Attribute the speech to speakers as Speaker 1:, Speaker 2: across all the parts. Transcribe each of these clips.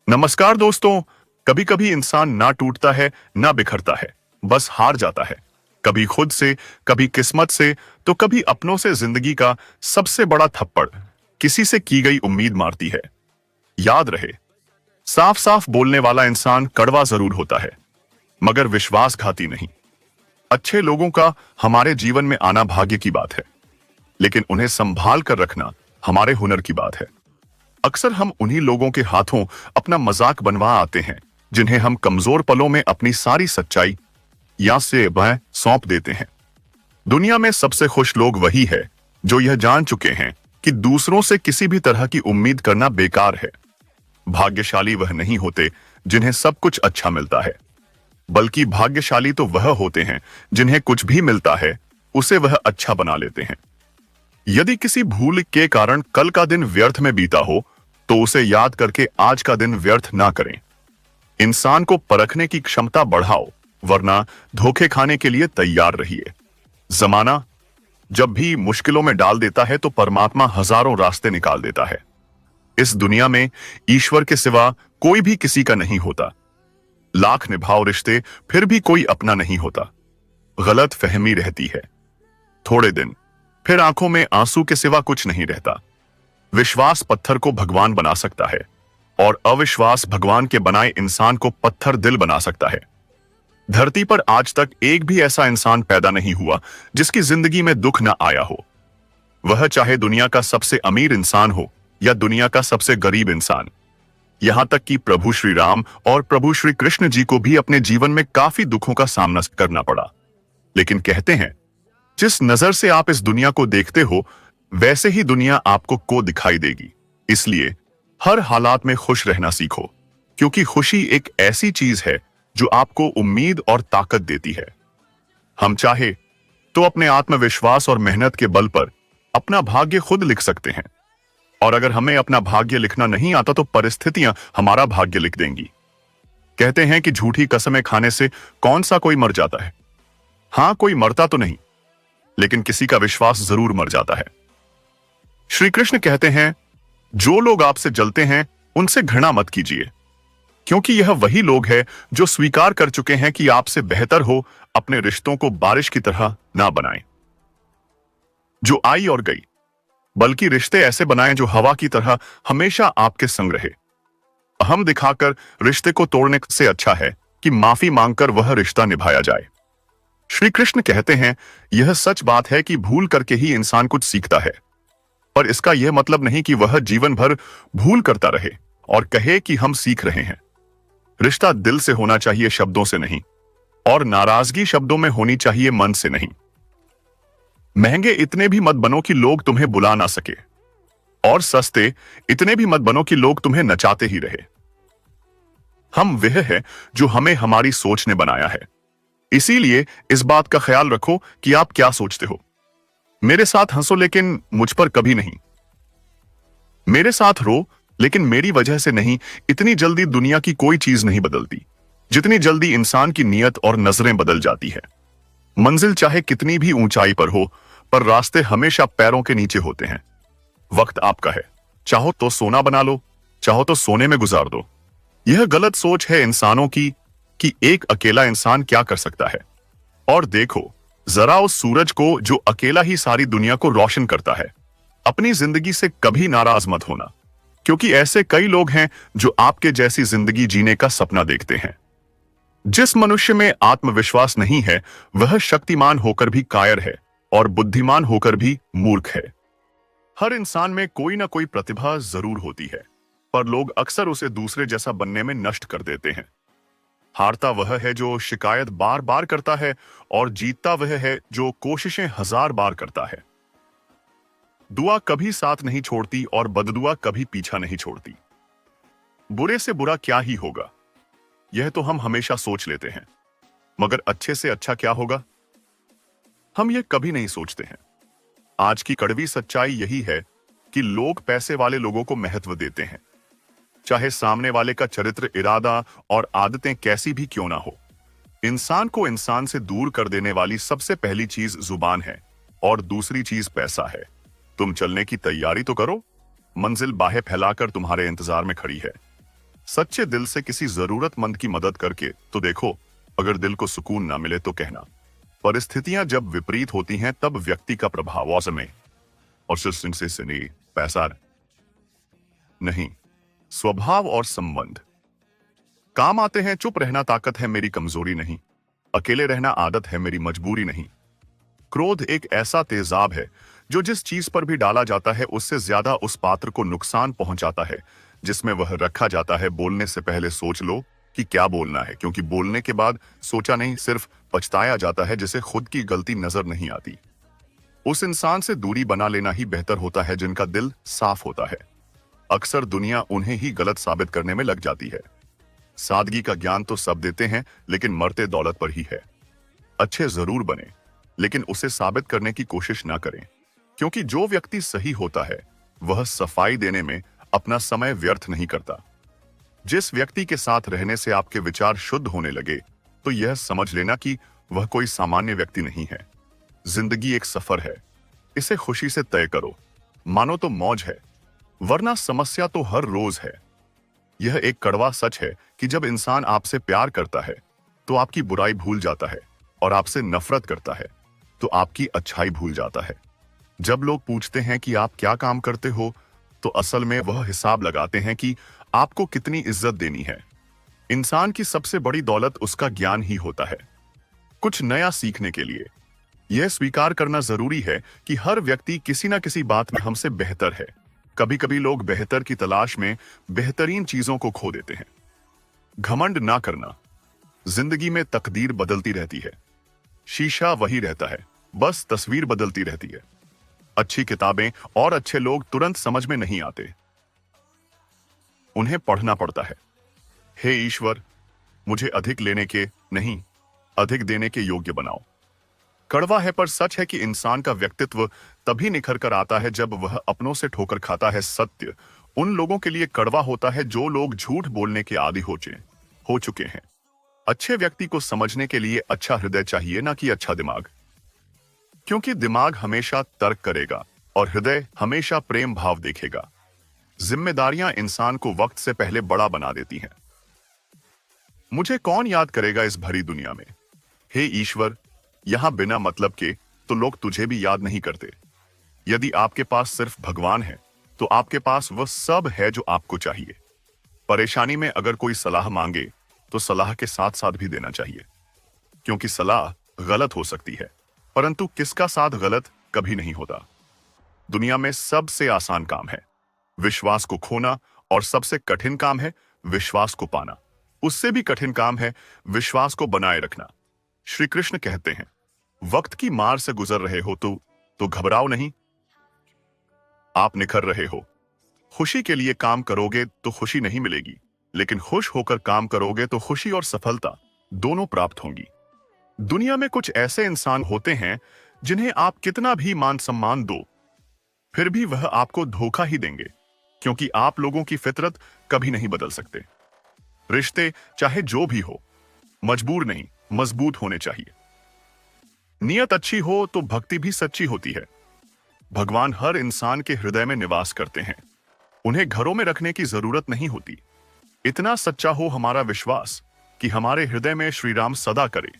Speaker 1: नमस्कार दोस्तों। कभी कभी इंसान ना टूटता है ना बिखरता है, बस हार जाता है। कभी खुद से, कभी किस्मत से, तो कभी अपनों से। जिंदगी का सबसे बड़ा थप्पड़ किसी से की गई उम्मीद मारती है। याद रहे, साफ साफ बोलने वाला इंसान कड़वा जरूर होता है, मगर विश्वासघाती नहीं। अच्छे लोगों का हमारे जीवन में आना भाग्य की बात है, लेकिन उन्हें संभाल कर रखना हमारे हुनर की बात है। अक्सर हम उन्हीं लोगों के हाथों अपना मजाक बनवा आते हैं, जिन्हें हम कमजोर पलों में अपनी सारी सच्चाई या से वह सौंप देते हैं। दुनिया में सबसे खुश लोग वही है जो यह जान चुके हैं कि दूसरों से किसी भी तरह की उम्मीद करना बेकार है। भाग्यशाली वह नहीं होते जिन्हें सब कुछ अच्छा मिलता है, बल्कि भाग्यशाली तो वह होते हैं जिन्हें कुछ भी मिलता है उसे वह अच्छा बना लेते हैं। यदि किसी भूल के कारण कल का दिन व्यर्थ में बीता हो, तो उसे याद करके आज का दिन व्यर्थ ना करें। इंसान को परखने की क्षमता बढ़ाओ, वरना धोखे खाने के लिए तैयार रहिए। जमाना जब भी मुश्किलों में डाल देता है, तो परमात्मा हजारों रास्ते निकाल देता है। इस दुनिया में ईश्वर के सिवा कोई भी किसी का नहीं होता। लाख निभाओ रिश्ते, फिर भी कोई अपना नहीं होता। गलत फहमी रहती है थोड़े दिन, फिर आंखों में आंसू के सिवा कुछ नहीं रहता। विश्वास पत्थर को भगवान बना सकता है, और अविश्वास भगवान के बनाए इंसान को पत्थर दिल बना सकता है। धरती पर आज तक एक भी ऐसा इंसान पैदा नहीं हुआ जिसकी जिंदगी में दुख न आया हो। वह चाहे दुनिया का सबसे अमीर इंसान हो या दुनिया का सबसे गरीब इंसान। यहां तक कि प्रभु श्री राम और प्रभु श्री कृष्ण जी को भी अपने जीवन में काफी दुखों का सामना करना पड़ा। लेकिन कहते हैं, जिस नजर से आप इस दुनिया को देखते हो, वैसे ही दुनिया आपको दिखाई देगी। इसलिए हर हालात में खुश रहना सीखो, क्योंकि खुशी एक ऐसी चीज है जो आपको उम्मीद और ताकत देती है। हम चाहे तो अपने आत्मविश्वास और मेहनत के बल पर अपना भाग्य खुद लिख सकते हैं, और अगर हमें अपना भाग्य लिखना नहीं आता तो परिस्थितियां हमारा भाग्य लिख देंगी। कहते हैं कि झूठी कसमें खाने से कौन सा कोई मर जाता है। हां, कोई मरता तो नहीं, लेकिन किसी का विश्वास जरूर मर जाता है। श्री कृष्ण कहते हैं, जो लोग आपसे जलते हैं उनसे घृणा मत कीजिए, क्योंकि यह वही लोग हैं जो स्वीकार कर चुके हैं कि आपसे बेहतर हो अपने रिश्तों को बारिश की तरह ना बनाएं, जो आई और गई, बल्कि रिश्ते ऐसे बनाएं जो हवा की तरह हमेशा आपके संग रहे। अहम दिखाकर रिश्ते को तोड़ने से अच्छा है कि माफी मांगकर वह रिश्ता निभाया जाए। श्री कृष्ण कहते हैं, यह सच बात है कि भूल करके ही इंसान कुछ सीखता है, पर इसका यह मतलब नहीं कि वह जीवन भर भूल करता रहे और कहे कि हम सीख रहे हैं। रिश्ता दिल से होना चाहिए, शब्दों से नहीं, और नाराजगी शब्दों में होनी चाहिए, मन से नहीं। महंगे इतने भी मत बनो कि लोग तुम्हें बुला ना सके, और सस्ते इतने भी मत बनो कि लोग तुम्हें नचाते ही रहे। हम वह है जो हमें हमारी सोच ने बनाया है। इसीलिए इस बात का ख्याल रखो कि आप क्या सोचते हो। मेरे साथ हंसो, लेकिन मुझ पर कभी नहीं। मेरे साथ रो, लेकिन मेरी वजह से नहीं। इतनी जल्दी दुनिया की कोई चीज नहीं बदलती जितनी जल्दी इंसान की नीयत और नजरें बदल जाती है। मंजिल चाहे कितनी भी ऊंचाई पर हो, पर रास्ते हमेशा पैरों के नीचे होते हैं। वक्त आपका है, चाहो तो सोना बना लो, चाहो तो सोने में गुजार दो। यह गलत सोच है इंसानों की कि एक अकेला इंसान क्या कर सकता है। और देखो जरा उस सूरज को जो अकेला ही सारी दुनिया को रोशन करता है। अपनी जिंदगी से कभी नाराज मत होना, क्योंकि ऐसे कई लोग हैं जो आपके जैसी जिंदगी जीने का सपना देखते हैं। जिस मनुष्य में आत्मविश्वास नहीं है, वह शक्तिमान होकर भी कायर है और बुद्धिमान होकर भी मूर्ख है। हर इंसान में कोई ना कोई प्रतिभा जरूर होती है, पर लोग अक्सर उसे दूसरे जैसा बनने में नष्ट कर देते हैं। हारता वह है जो शिकायत बार बार करता है, और जीतता वह है जो कोशिशें हजार बार करता है। दुआ कभी साथ नहीं छोड़ती और बददुआ कभी पीछा नहीं छोड़ती। बुरे से बुरा क्या ही होगा, यह तो हम हमेशा सोच लेते हैं, मगर अच्छे से अच्छा क्या होगा, हम यह कभी नहीं सोचते हैं। आज की कड़वी सच्चाई यही है कि लोग पैसे वाले लोगों को महत्व देते हैं, चाहे सामने वाले का चरित्र, इरादा और आदतें कैसी भी क्यों ना हो। इंसान को इंसान से दूर कर देने वाली सबसे पहली चीज जुबान है, और दूसरी चीज पैसा है। तुम चलने की तैयारी तो करो, मंजिल बाहें फैलाकर तुम्हारे इंतजार में खड़ी है। सच्चे दिल से किसी जरूरतमंद की मदद करके तो देखो। अगर दिल को सुकून ना मिले तो कहना। परिस्थितियां जब विपरीत होती हैं तब व्यक्ति का प्रभाव औसमे और से नहीं, पैसा नहीं, स्वभाव और संबंध काम आते हैं। चुप रहना ताकत है, मेरी कमजोरी नहीं। अकेले रहना आदत है, मेरी मजबूरी नहीं। क्रोध एक ऐसा तेजाब है जो जिस चीज पर भी डाला जाता है उससे ज्यादा उस पात्र को नुकसान पहुंचाता है जिसमें वह रखा जाता है। बोलने से पहले सोच लो कि क्या बोलना है, क्योंकि बोलने के बाद सोचा नहीं, सिर्फ पछताया जाता है जिसे खुद की गलती नजर नहीं आती। उस इंसान से दूरी बना लेना ही बेहतर होता है जिनका दिल साफ होता है। अक्सर दुनिया उन्हें ही गलत साबित करने में लग जाती है। सादगी का ज्ञान तो सब देते हैं, लेकिन मरते दौलत पर ही है। अच्छे जरूर बने, लेकिन उसे साबित करने की कोशिश ना करें, क्योंकि जो व्यक्ति सही होता है वह सफाई देने में अपना समय व्यर्थ नहीं करता। जिस व्यक्ति के साथ रहने से आपके विचार शुद्ध होने लगे तो यह समझ लेना कि वह कोई सामान्य व्यक्ति नहीं है। जिंदगी एक सफर है, इसे खुशी से तय करो, मानो तो मौज है, वरना समस्या तो हर रोज है। यह एक कड़वा सच है कि जब इंसान आपसे प्यार करता है तो आपकी बुराई भूल जाता है, और आपसे नफरत करता है तो आपकी अच्छाई भूल जाता है। जब लोग पूछते हैं कि आप क्या काम करते हो, तो असल में वह हिसाब लगाते हैं कि आपको कितनी इज्जत देनी है। इंसान की सबसे बड़ी दौलत उसका ज्ञान ही होता है। कुछ नया सीखने के लिए यह स्वीकार करना जरूरी है कि हर व्यक्ति किसी न किसी बात में हमसे बेहतर है। कभी कभी लोग बेहतर की तलाश में बेहतरीन चीजों को खो देते हैं। घमंड ना करना। जिंदगी में तकदीर बदलती रहती है, शीशा वही रहता है, बस तस्वीर बदलती रहती है। अच्छी किताबें और अच्छे लोग तुरंत समझ में नहीं आते, उन्हें पढ़ना पड़ता है। हे ईश्वर, मुझे अधिक लेने के नहीं, अधिक देने के योग्य बनाओ। कड़वा है पर सच है कि इंसान का व्यक्तित्व तभी निखर कर आता है जब वह अपनों से ठोकर खाता है। सत्य उन लोगों के लिए कड़वा होता है जो लोग झूठ बोलने के आदी हो चुके हैं। अच्छे व्यक्ति को समझने के लिए अच्छा हृदय चाहिए, ना कि अच्छा दिमाग, क्योंकि दिमाग हमेशा तर्क करेगा और हृदय हमेशा प्रेम भाव देखेगा। जिम्मेदारियां इंसान को वक्त से पहले बड़ा बना देती हैं। मुझे कौन याद करेगा इस भरी दुनिया में। हे ईश्वर, यहां बिना मतलब के तो लोग तुझे भी याद नहीं करते। यदि आपके पास सिर्फ भगवान है तो आपके पास वह सब है जो आपको चाहिए। परेशानी में अगर कोई सलाह मांगे तो सलाह के साथ साथ भी देना चाहिए, क्योंकि सलाह गलत हो सकती है, परंतु किसका साथ गलत कभी नहीं होता। दुनिया में सबसे आसान काम है विश्वास को खोना, और सबसे कठिन काम है विश्वास को पाना। उससे भी कठिन काम है विश्वास को बनाए रखना। श्री कृष्ण कहते हैं, वक्त की मार से गुजर रहे हो तो घबराओ नहीं, आप निखर रहे हो। खुशी के लिए काम करोगे तो खुशी नहीं मिलेगी, लेकिन खुश होकर काम करोगे तो खुशी और सफलता दोनों प्राप्त होंगी। दुनिया में कुछ ऐसे इंसान होते हैं जिन्हें आप कितना भी मान सम्मान दो, फिर भी वह आपको धोखा ही देंगे, क्योंकि आप लोगों की फितरत कभी नहीं बदल सकते। रिश्ते चाहे जो भी हो, मजबूर नहीं, मजबूत होने चाहिए। नियत अच्छी हो तो भक्ति भी सच्ची होती है। भगवान हर इंसान के हृदय में निवास करते हैं, उन्हें घरों में रखने की जरूरत नहीं होती। इतना सच्चा हो हमारा विश्वास कि हमारे हृदय में श्री राम सदा करे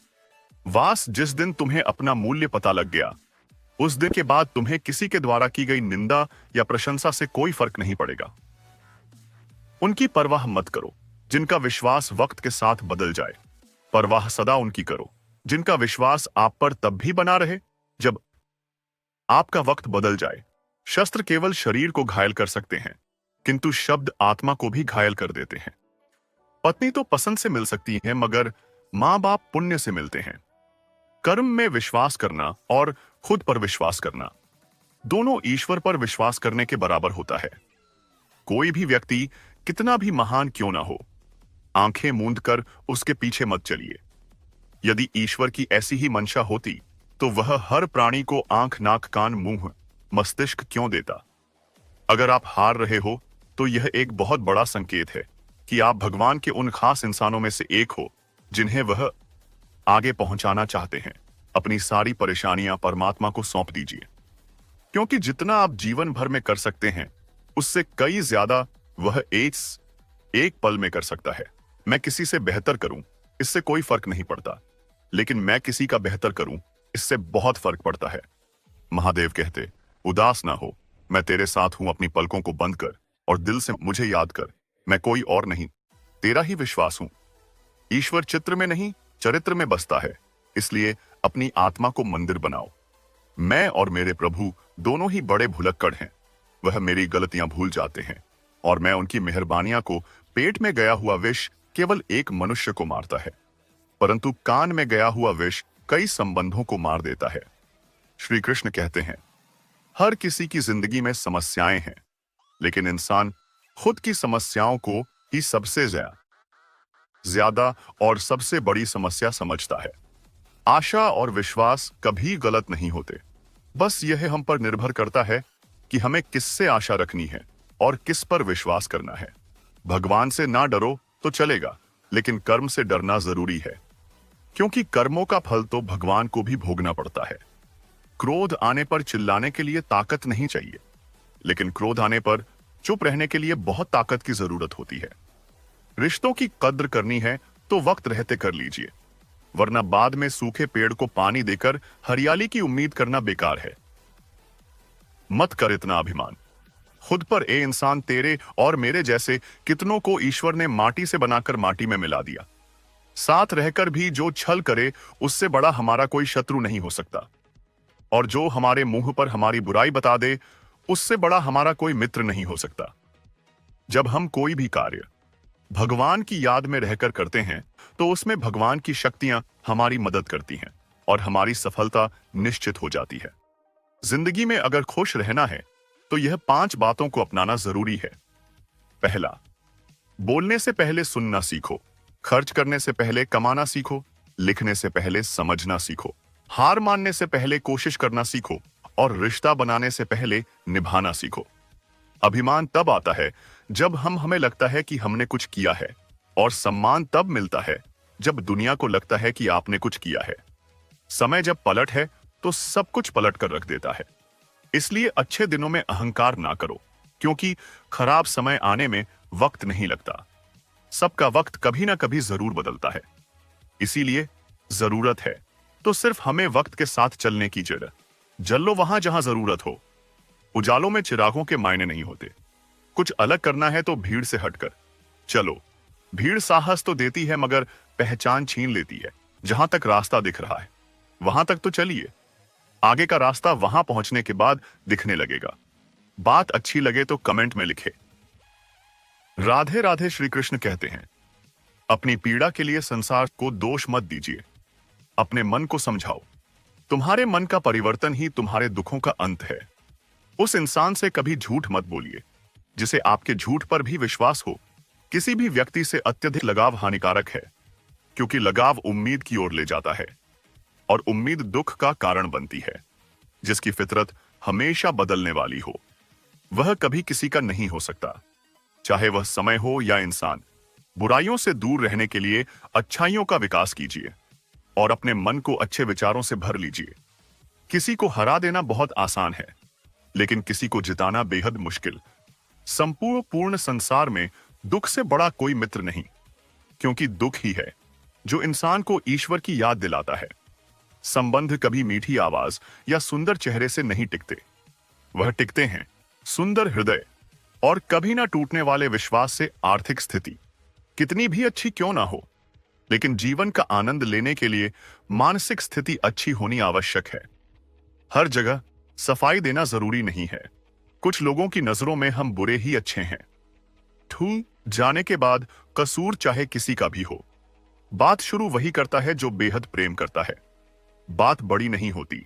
Speaker 1: वास। जिस दिन तुम्हें अपना मूल्य पता लग गया, उस दिन के बाद तुम्हें किसी के द्वारा की गई निंदा या प्रशंसा से कोई फर्क नहीं पड़ेगा। उनकी परवाह मत करो जिनका विश्वास वक्त के साथ बदल जाए। परवाह सदा उनकी करो जिनका विश्वास आप पर तब भी बना रहे जब आपका वक्त बदल जाए। शस्त्र केवल शरीर को घायल कर सकते हैं, किंतु शब्द आत्मा को भी घायल कर देते हैं। पत्नी तो पसंद से मिल सकती है, मगर मां बाप पुण्य से मिलते हैं। कर्म में विश्वास करना और खुद पर विश्वास करना दोनों ईश्वर पर विश्वास करने के बराबर होता है। कोई भी व्यक्ति कितना भी महान क्यों ना हो, आंखें मूंद कर उसके पीछे मत चलिए। यदि ईश्वर की ऐसी ही मंशा होती तो वह हर प्राणी को आंख, नाक, कान, मुंह, मस्तिष्क क्यों देता। अगर आप हार रहे हो तो यह एक बहुत बड़ा संकेत है कि आप भगवान के उन खास इंसानों में से एक हो जिन्हें वह आगे पहुंचाना चाहते हैं। अपनी सारी परेशानियां परमात्मा को सौंप दीजिए, क्योंकि जितना आप जीवन भर में कर सकते हैं उससे कई ज्यादा वह एक पल में कर सकता है। मैं किसी से बेहतर करूं, इससे कोई फर्क नहीं पड़ता, लेकिन मैं किसी का बेहतर करूं, इससे बहुत फर्क पड़ता है। महादेव कहते, उदास ना हो, मैं तेरे साथ हूं, अपनी पलकों को बंद कर और दिल से मुझे याद कर। मैं कोई और नहीं, तेरा ही विश्वास हूं। ईश्वर चित्र में नहीं, चरित्र में बसता है, इसलिए अपनी आत्मा को मंदिर बनाओ। मैं और मेरे प्रभु दोनों ही बड़े भुलक्कड़ हैं। वह मेरी गलतियां भूल जाते हैं और मैं उनकी मेहरबानियां को। पेट में गया हुआ विष केवल एक मनुष्य को मारता है, परंतु कान में गया हुआ विष कई संबंधों को मार देता है। श्री कृष्ण कहते हैं, हर किसी की जिंदगी में समस्याएं हैं, लेकिन इंसान खुद की समस्याओं को ही सबसे ज्यादा और सबसे बड़ी समस्या समझता है। आशा और विश्वास कभी गलत नहीं होते, बस यह हम पर निर्भर करता है कि हमें किससे आशा रखनी है और किस पर विश्वास करना है। भगवान से ना डरो तो चलेगा, लेकिन कर्म से डरना जरूरी है, क्योंकि कर्मों का फल तो भगवान को भी भोगना पड़ता है। क्रोध आने पर चिल्लाने के लिए ताकत नहीं चाहिए, लेकिन क्रोध आने पर चुप रहने के लिए बहुत ताकत की जरूरत होती है। रिश्तों की कद्र करनी है तो वक्त रहते कर लीजिए, वरना बाद में सूखे पेड़ को पानी देकर हरियाली की उम्मीद करना बेकार है। मत कर इतना अभिमान खुद पर। ए इंसान, तेरे और मेरे जैसे कितनों को ईश्वर ने माटी से बनाकर माटी में मिला दिया। साथ रहकर भी जो छल करे, उससे बड़ा हमारा कोई शत्रु नहीं हो सकता, और जो हमारे मुंह पर हमारी बुराई बता दे, उससे बड़ा हमारा कोई मित्र नहीं हो सकता। जब हम कोई भी कार्य भगवान की याद में रहकर करते हैं, तो उसमें भगवान की शक्तियां हमारी मदद करती हैं और हमारी सफलता निश्चित हो जाती है। जिंदगी में अगर खुश रहना है तो यह 5 बातों को अपनाना जरूरी है। पहला, बोलने से पहले सुनना सीखो, खर्च करने से पहले कमाना सीखो, लिखने से पहले समझना सीखो, हार मानने से पहले कोशिश करना सीखो और रिश्ता बनाने से पहले निभाना सीखो। अभिमान तब आता है जब हमें लगता है कि हमने कुछ किया है, और सम्मान तब मिलता है जब दुनिया को लगता है कि आपने कुछ किया है। समय जब पलट है तो सब कुछ पलट कर रख देता है। इसलिए अच्छे दिनों में अहंकार ना करो, क्योंकि खराब समय आने में वक्त नहीं लगता। सबका वक्त कभी ना कभी जरूर बदलता है, इसीलिए जरूरत है तो सिर्फ हमें वक्त के साथ चलने की जरूरत। जल लो वहां जहां जरूरत हो। उजालों में चिरागों के मायने नहीं होते। कुछ अलग करना है तो भीड़ से हटकर चलो। भीड़ साहस तो देती है, मगर पहचान छीन लेती है। जहां तक रास्ता दिख रहा है वहां तक तो चलिए, आगे का रास्ता वहां पहुंचने के बाद दिखने लगेगा। बात अच्छी लगे तो कमेंट में लिखे। राधे राधे। श्री कृष्ण कहते हैं, अपनी पीड़ा के लिए संसार को दोष मत दीजिए, अपने मन को समझाओ। तुम्हारे मन का परिवर्तन ही तुम्हारे दुखों का अंत है। उस इंसान से कभी झूठ मत बोलिए जिसे आपके झूठ पर भी विश्वास हो। किसी भी व्यक्ति से अत्यधिक लगाव हानिकारक है, क्योंकि लगाव उम्मीद की ओर ले जाता है और उम्मीद दुख का कारण बनती है। जिसकी फितरत हमेशा बदलने वाली हो, वह कभी किसी का नहीं हो सकता, चाहे वह समय हो या इंसान। बुराइयों से दूर रहने के लिए अच्छाइयों का विकास कीजिए और अपने मन को अच्छे विचारों से भर लीजिए। किसी को हरा देना बहुत आसान है, लेकिन किसी को जिताना बेहद मुश्किल। संपूर्ण संसार में दुख से बड़ा कोई मित्र नहीं, क्योंकि दुख ही है जो इंसान को ईश्वर की याद दिलाता है। संबंध कभी मीठी आवाज या सुंदर चेहरे से नहीं टिकते, वह टिकते हैं सुंदर हृदय और कभी ना टूटने वाले विश्वास से। आर्थिक स्थिति कितनी भी अच्छी क्यों ना हो, लेकिन जीवन का आनंद लेने के लिए मानसिक स्थिति अच्छी होनी आवश्यक है। हर जगह सफाई देना जरूरी नहीं है। कुछ लोगों की नजरों में हम बुरे ही अच्छे हैं। ठूक जाने के बाद कसूर चाहे किसी का भी हो, बात शुरू वही करता है जो बेहद प्रेम करता है। बात बड़ी नहीं होती,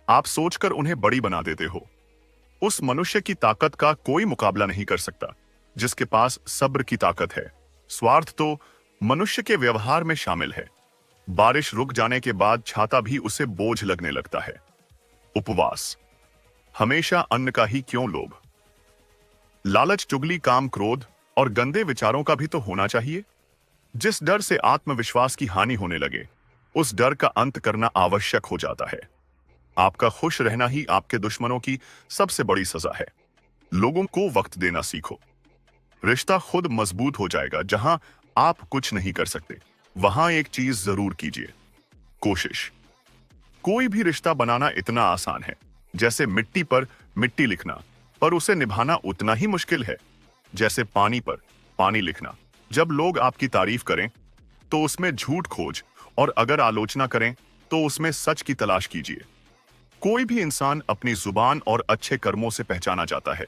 Speaker 1: आप सोचकर उन्हें बड़ी बना देते हो। उस मनुष्य की ताकत का कोई मुकाबला नहीं कर सकता जिसके पास सब्र की ताकत है। स्वार्थ तो मनुष्य के व्यवहार में शामिल है। बारिश रुक जाने के बाद छाता भी उसे बोझ लगने लगता है। उपवास हमेशा अन्न का ही क्यों लोभ? लालच, चुगली, काम, क्रोध और गंदे विचारों का भी तो होना चाहिए। जिस डर से आत्मविश्वास की हानि होने लगे, उस डर का अंत करना आवश्यक हो जाता है। आपका खुश रहना ही आपके दुश्मनों की सबसे बड़ी सजा है। लोगों को वक्त देना सीखो। रिश्ता खुद मजबूत हो जाएगा। जहां आप कुछ नहीं कर सकते, वहां एक चीज जरूर कीजिए, कोशिश। कोई भी रिश्ता बनाना इतना आसान है जैसे मिट्टी पर मिट्टी लिखना, पर उसे निभाना उतना ही मुश्किल है जैसे पानी पर पानी लिखना। जब लोग आपकी तारीफ करें तो उसमें झूठ खोज, और अगर आलोचना करें तो उसमें सच की तलाश कीजिए। कोई भी इंसान अपनी जुबान और अच्छे कर्मों से पहचाना जाता है,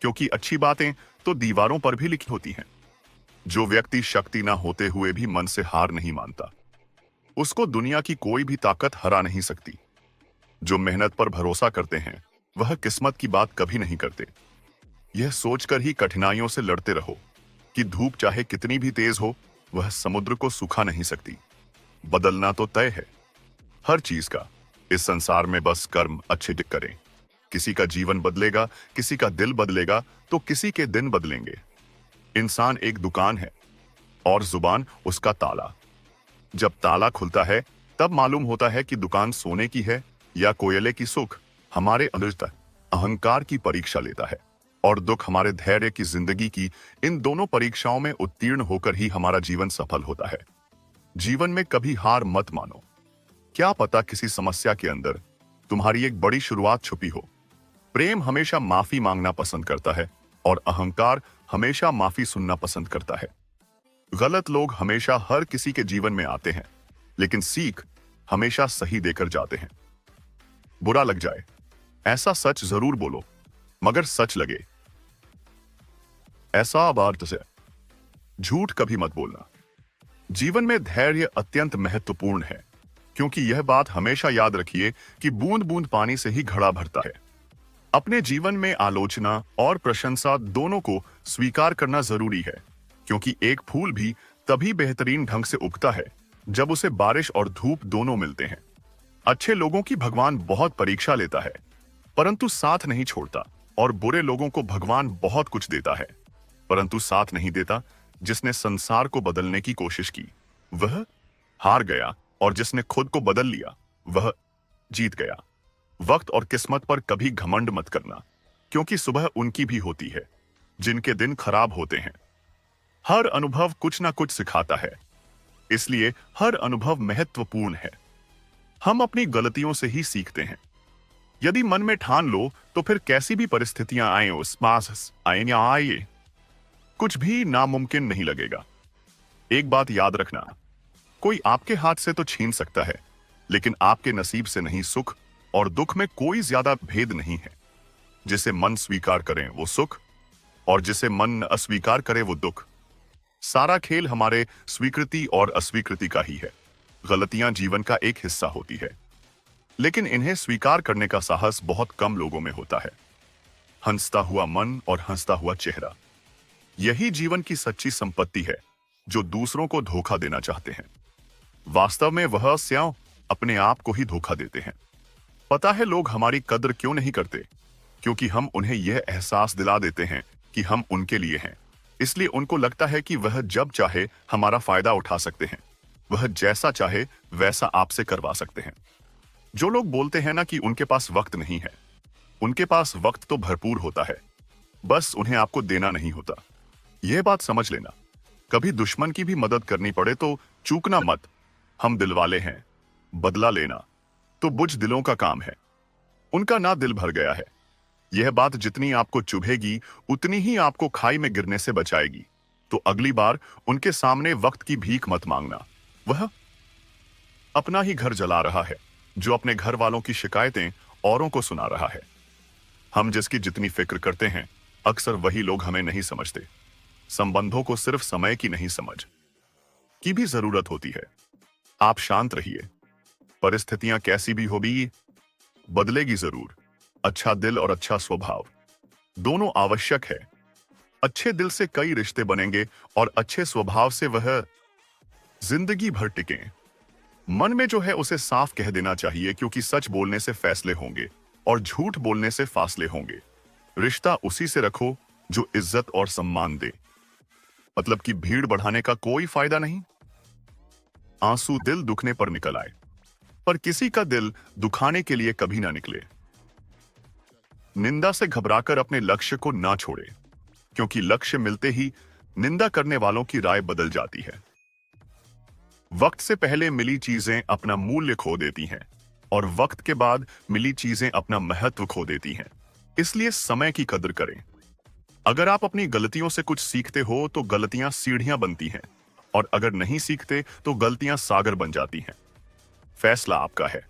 Speaker 1: क्योंकि अच्छी बातें तो दीवारों पर भी लिखी होती हैं। जो व्यक्ति शक्ति ना होते हुए भी मन से हार नहीं मानता, उसको दुनिया की कोई भी ताकत हरा नहीं सकती। जो मेहनत पर भरोसा करते हैं, वह किस्मत की बात कभी नहीं करते। यह सोचकर ही कठिनाइयों से लड़ते रहो कि धूप चाहे कितनी भी तेज हो, वह समुद्र को सुखा नहीं सकती। बदलना तो तय है हर चीज का। इस संसार में बस कर्म अच्छे करें। किसी का जीवन बदलेगा, किसी का दिल बदलेगा, तो किसी के दिन बदलेंगे। इंसान एक दुकान है और जुबान उसका ताला। जब ताला खुलता है तब मालूम होता है कि दुकान सोने की है या कोयले की। सुख हमारे अंदर अहंकार की परीक्षा लेता है, और दुख हमारे धैर्य की जिंदगी की। इन दोनों परीक्षाओं में उत्तीर्ण होकर ही हमारा जीवन सफल होता है। जीवन में कभी हार मत मानो। क्या पता किसी समस्या के अंदर तुम्हारी एक बड़ी शुरुआत छुपी हो। प्रेम हमेशा माफी मांगना पसंद करता है, और अहंकार हमेशा माफी सुनना पसंद करता है। गलत लोग हमेशा हर किसी के जीवन में आते हैं, लेकिन सीख हमेशा सही देकर जाते हैं। बुरा लग जाए, ऐसा सच जरूर बोलो, मगर सच लगे ऐसा बात से झूठ कभी मत बोलना। जीवन में धैर्य अत्यंत महत्वपूर्ण है, क्योंकि यह बात हमेशा याद रखिए कि बूंद बूंद पानी से ही घड़ा भरता है। अपने जीवन में आलोचना और प्रशंसा दोनों को स्वीकार करना जरूरी है, क्योंकि एक फूल भी तभी बेहतरीन ढंग से उगता है जब उसे बारिश और धूप दोनों मिलते हैं। अच्छे लोगों की भगवान बहुत परीक्षा लेता है, परंतु साथ नहीं छोड़ता, और बुरे लोगों को भगवान बहुत कुछ देता है, परंतु साथ नहीं देता। जिसने संसार को बदलने की कोशिश की, वह हार गया, और जिसने खुद को बदल लिया, वह जीत गया। वक्त और किस्मत पर कभी घमंड मत करना, क्योंकि सुबह उनकी भी होती है जिनके दिन खराब होते हैं। हर अनुभव कुछ ना कुछ सिखाता है, इसलिए हर अनुभव महत्वपूर्ण है। हम अपनी गलतियों से ही सीखते हैं। यदि मन में ठान लो तो फिर कैसी भी परिस्थितियां आए, उस पास आए या आए, कुछ भी नामुमकिन नहीं लगेगा। एक बात याद रखना, कोई आपके हाथ से तो छीन सकता है, लेकिन आपके नसीब से नहीं। सुख और दुख में कोई ज्यादा भेद नहीं है। जिसे मन स्वीकार करें वो सुख, और जिसे मन अस्वीकार करे वो दुख। सारा खेल हमारे स्वीकृति और अस्वीकृति का ही है। गलतियां जीवन का एक हिस्सा होती है, लेकिन इन्हें स्वीकार करने का साहस बहुत कम लोगों में होता है। हंसता हुआ मन और हंसता हुआ चेहरा, यही जीवन की सच्ची संपत्ति है। जो दूसरों को धोखा देना चाहते हैं, वास्तव में वह स्वयं अपने आप को ही धोखा देते हैं। पता है लोग हमारी कद्र क्यों नहीं करते? क्योंकि हम उन्हें यह एहसास दिला देते हैं कि हम उनके लिए हैं। इसलिए उनको लगता है कि वह जब चाहे हमारा फायदा उठा सकते हैं, वह जैसा चाहे वैसा आपसे करवा सकते हैं। जो लोग बोलते हैं ना कि उनके पास वक्त नहीं है, उनके पास वक्त तो भरपूर होता है, बस उन्हें आपको देना नहीं होता। यह बात समझ लेना। कभी दुश्मन की भी मदद करनी पड़े तो चूकना मत। हम दिलवाले हैं, बदला लेना तो बुझ दिलों का काम है। उनका ना दिल भर गया है। यह बात जितनी आपको चुभेगी, उतनी ही आपको खाई में गिरने से बचाएगी। तो अगली बार उनके सामने वक्त की भीख मत मांगना। वह अपना ही घर जला रहा है, जो अपने घर वालों की शिकायतें औरों को सुना रहा है। हम जिसकी जितनी फिक्र करते हैं, अक्सर वही लोग हमें नहीं समझते। संबंधों को सिर्फ समय की नहीं, समझ की भी जरूरत होती है। आप शांत रहिए। परिस्थितियां कैसी भी होगी, बदलेगी जरूर। अच्छा दिल और अच्छा स्वभाव दोनों आवश्यक है। अच्छे दिल से कई रिश्ते बनेंगे, और अच्छे स्वभाव से वह जिंदगी भर टिके। मन में जो है उसे साफ कह देना चाहिए, क्योंकि सच बोलने से फैसले होंगे और झूठ बोलने से फासले होंगे। रिश्ता उसी से रखो जो इज्जत और सम्मान दे। मतलब कि भीड़ बढ़ाने का कोई फायदा नहीं। आंसू दिल दुखने पर निकल आए, पर किसी का दिल दुखाने के लिए कभी ना निकले। निंदा से घबराकर अपने लक्ष्य को ना छोड़े। क्योंकि लक्ष्य मिलते ही निंदा करने वालों की राय बदल जाती है। वक्त से पहले मिली चीजें अपना मूल्य खो देती हैं और वक्त के बाद मिली चीजें अपना महत्व खो देती हैं। इसलिए समय की कदर करें। अगर आप अपनी गलतियों से कुछ सीखते हो तो गलतियां सीढ़ियां बनती हैं, और अगर नहीं सीखते तो गलतियां सागर बन जाती हैं। फैसला आपका है,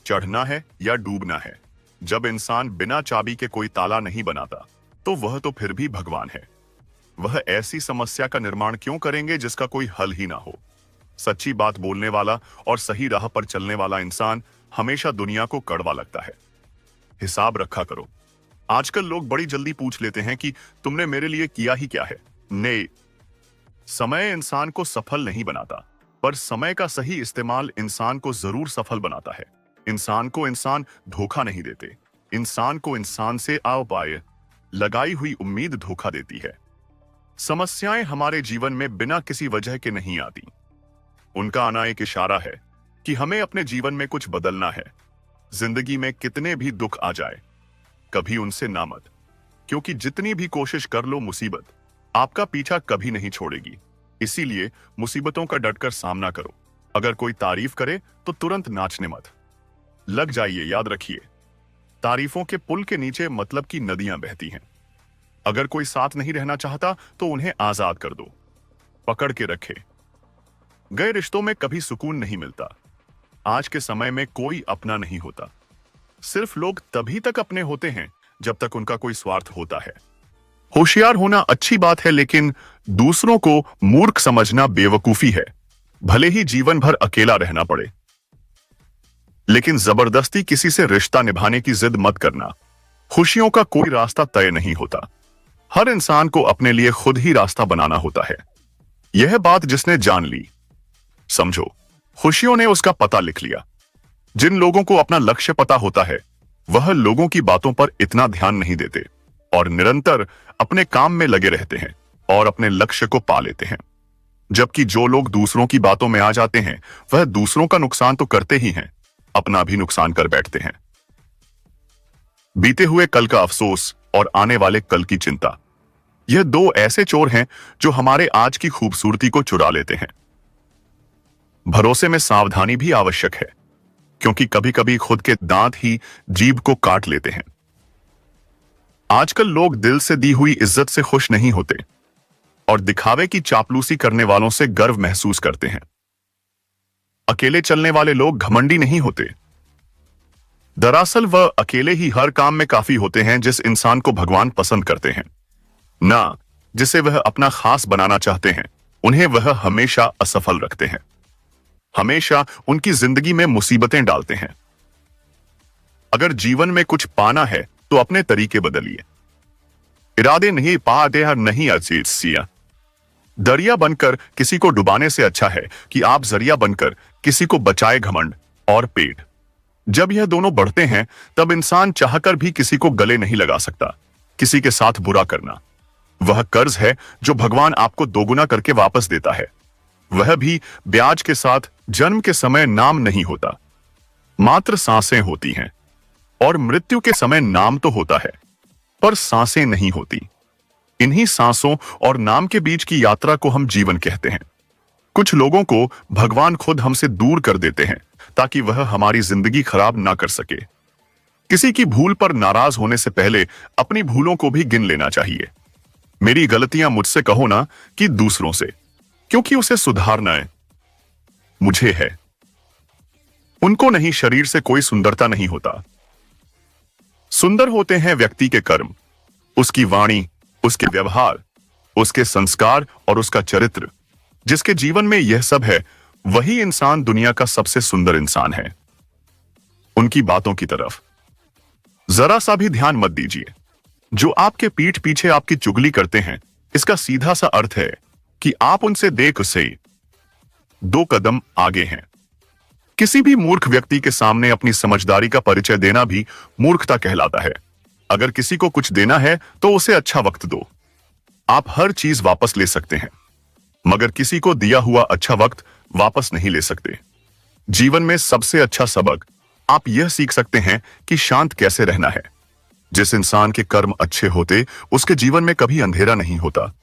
Speaker 1: चढ़ना है या डूबना है। जब इंसान बिना चाबी के कोई ताला नहीं बनाता तो वह तो फिर भी भगवान है। वह ऐसी समस्या का निर्माण क्यों करेंगे जिसका कोई हल ही ना हो। सच्ची बात बोलने वाला और सही राह पर चलने वाला इंसान हमेशा दुनिया को कड़वा लगता है। हिसाब रखा करो। आजकल लोग बड़ी जल्दी पूछ लेते हैं कि तुमने मेरे लिए किया ही क्या है। नहीं, समय इंसान को सफल नहीं बनाता, पर समय का सही इस्तेमाल इंसान को जरूर सफल बनाता है। इंसान को इंसान धोखा नहीं देते, इंसान को इंसान से अपाय लगाई हुई उम्मीद धोखा देती है। समस्याएं हमारे जीवन में बिना किसी वजह के नहीं आती। उनका आना एक इशारा है कि हमें अपने जीवन में कुछ बदलना है। जिंदगी में कितने भी दुख आ जाए, कभी उनसे ना मत, क्योंकि जितनी भी कोशिश कर लो मुसीबत आपका पीछा कभी नहीं छोड़ेगी। इसीलिए मुसीबतों का डटकर सामना करो। अगर कोई तारीफ करे तो तुरंत नाचने मत लग जाइए। याद रखिए, तारीफों के पुल के नीचे मतलब की नदियां बहती हैं। अगर कोई साथ नहीं रहना चाहता तो उन्हें आजाद कर दो, पकड़ के रखे। गए रिश्तों में कभी सुकून नहीं मिलता। आज के समय में कोई अपना नहीं होता। सिर्फ लोग तभी तक अपने होते हैं जब तक उनका कोई स्वार्थ होता है। होशियार होना अच्छी बात है, लेकिन दूसरों को मूर्ख समझना बेवकूफी है। भले ही जीवन भर अकेला रहना पड़े, लेकिन जबरदस्ती किसी से रिश्ता निभाने की जिद मत करना। खुशियों का कोई रास्ता तय नहीं होता। हर इंसान को अपने लिए खुद ही रास्ता बनाना होता है। यह बात जिसने जान ली, समझो खुशियों ने उसका पता लिख लिया। जिन लोगों को अपना लक्ष्य पता होता है वह लोगों की बातों पर इतना ध्यान नहीं देते और निरंतर अपने काम में लगे रहते हैं और अपने लक्ष्य को पा लेते हैं। जबकि जो लोग दूसरों की बातों में आ जाते हैं वह दूसरों का नुकसान तो करते ही हैं, अपना भी नुकसान कर बैठते हैं। बीते हुए कल का अफसोस और आने वाले कल की चिंता, यह दो ऐसे चोर हैं जो हमारे आज की खूबसूरती को चुरा लेते हैं। भरोसे में सावधानी भी आवश्यक है, क्योंकि कभी कभी खुद के दांत ही जीभ को काट लेते हैं। आजकल लोग दिल से दी हुई इज्जत से खुश नहीं होते और दिखावे की चापलूसी करने वालों से गर्व महसूस करते हैं। अकेले चलने वाले लोग घमंडी नहीं होते। दरअसल वह अकेले ही हर काम में काफी होते हैं जिस इंसान को भगवान पसंद करते हैं, ना जिसे वह अपना खास बनाना चाहते हैं। उन्हें वह हमेशा असफल रखते हैं, हमेशा उनकी जिंदगी में मुसीबतें डालते हैं। अगर जीवन में कुछ पाना है तो अपने तरीके बदलिए। इरादे नहीं पाते हर नहीं अजीजिया। दरिया बनकर किसी को डुबाने से अच्छा है कि आप जरिया बनकर किसी को बचाए घमंड और पेट। जब यह दोनों बढ़ते हैं तब इंसान चाहकर भी किसी को गले नहीं लगा सकता। किसी के साथ बुरा करना वह कर्ज है जो भगवान आपको दोगुना करके वापस देता है, वह भी ब्याज के साथ। जन्म के समय नाम नहीं होता, मात्र सांसें होती हैं, और मृत्यु के समय नाम तो होता है पर सांसें नहीं होती। इन्हीं सांसों और नाम के बीच की यात्रा को हम जीवन कहते हैं। कुछ लोगों को भगवान खुद हमसे दूर कर देते हैं ताकि वह हमारी जिंदगी खराब ना कर सके। किसी की भूल पर नाराज होने से पहले अपनी भूलों को भी गिन लेना चाहिए। मेरी गलतियां मुझसे कहो ना कि दूसरों से, क्योंकि उसे सुधारना है मुझे है, उनको नहीं। शरीर से कोई सुंदरता नहीं होता। सुंदर होते हैं व्यक्ति के कर्म, उसकी वाणी, उसके व्यवहार, उसके संस्कार और उसका चरित्र। जिसके जीवन में यह सब है वही इंसान दुनिया का सबसे सुंदर इंसान है। उनकी बातों की तरफ जरा सा भी ध्यान मत दीजिए। जो आपके पीठ पीछे आपकी चुगली करते हैं, इसका सीधा सा अर्थ है कि आप उनसे देख से 2 कदम आगे हैं। किसी भी मूर्ख व्यक्ति के सामने अपनी समझदारी का परिचय देना भी मूर्खता कहलाता है। अगर किसी को कुछ देना है तो उसे अच्छा वक्त दो। आप हर चीज वापस ले सकते हैं, मगर किसी को दिया हुआ अच्छा वक्त वापस नहीं ले सकते। जीवन में सबसे अच्छा सबक आप यह सीख सकते हैं कि शांत कैसे रहना है। जिस इंसान के कर्म अच्छे होते उसके जीवन में कभी अंधेरा नहीं होता।